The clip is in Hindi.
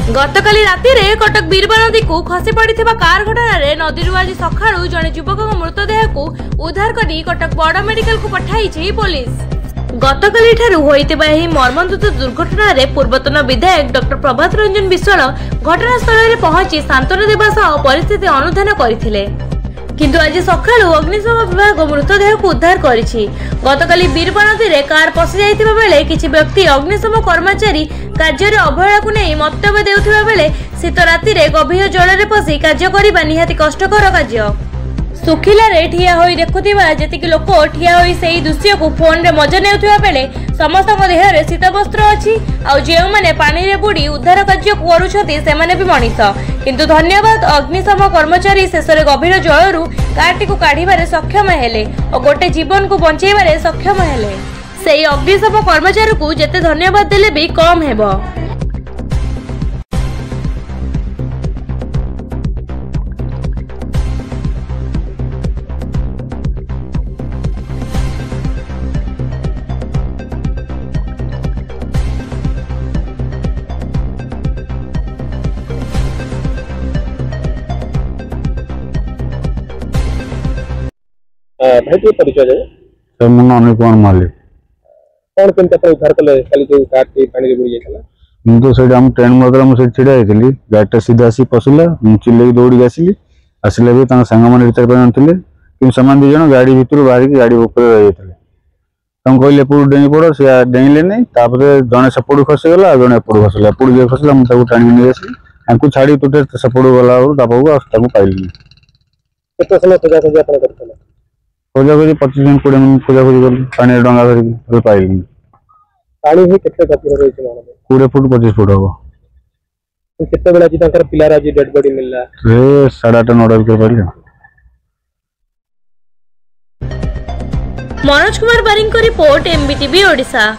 गतकाली राति रे कटक बीरबा नदी को खसी पड़िथिबा कार घटना रे नदीरु आज सखाळु जने युवक मृतदेह को उद्धार करी कटक बड़ मेडिकल को पठाइछि पुलिस। गतकाली ठारु होइतिबा एही मर्मन्तुद दुर्घटना रे पूर्वतन विधायक डॉक्टर प्रभात रंजन विश्वाल घटनास्थल रे पहुंची सांत्वना देबा सह परिस्थिति अनुधान करथिले, किंतु आज सकाळु अग्निशम विभाग मृतदेह को उद्धार करिछि। गतकाली बीरबा नदी रे कार पसि जाइतिबा बेले किछि व्यक्ति अग्निशम कर्मचारी कार्य अवहेला को नहीं मन्तव्य देउथिबा बेले शीत राति रे गभीर जल रे पसि कार्य करिबा निहाती कष्टकर कार्य। सुखिला रे ठिया होई देखुथिबा जेतिक लोक ठिया होई सेही दृश्य को फोन रे मजा नेउथिबा बेले समस्त देह रे शीत वस्त्र अछि आ जेउ माने पानी रे बुडी उद्धार कार्य करूछथि से माने भी मनीष, किंतु धन्यवाद अग्निशम कर्मचारी शेष रे गभीर जलरू कारटी को काढिबारे सक्षम हेले और गोटे जीवन को बंचेबारे सक्षम हेले। सेही अग्निशम कर्मचारी को जेते धन्यवाद देले भी कम हेबो। भाई तो परिचय दे सर मन अनिल कुमार मालिक कौन केनता तो उद्धार कले खाली जो कार के पानी रे बुडी गेला हम तो सेड हम ट्रेन मदर हम से छिड़ा हेतली गाटा सीधा आसी पसला हम चिल्ले दौड़ी आसिली आसिले भी ता संग मन रितर पे नथिले कि समान दि जण गाड़ी भीतर बाहर की गाड़ी ऊपर रह जातले हम कहले पुर डेई पड़ो से डेईले नै तापरे जणे सपोड़ खसी गला जणे पड़ खसला पुर जे खसला हम ताको टाणी नै आसी हमको छाड़ी टुटे सपोड़ गला और तापको ताको पाइली केते समय खोजा खोजा अपन करथले खोजा खोजी 25 दिन 20 दिन खोजा खोजी कर पानी डंगा धरिक पाइली पानी ही केते गतिर रही छ 20 फुट 25 फुट हो केते बेला जी तंकर पिलार आज डेड बॉडी मिलला रे 8:30 9 कर पाइली। मनोज कुमार बारिंग को रिपोर्ट एमबीटीवी ओडिशा।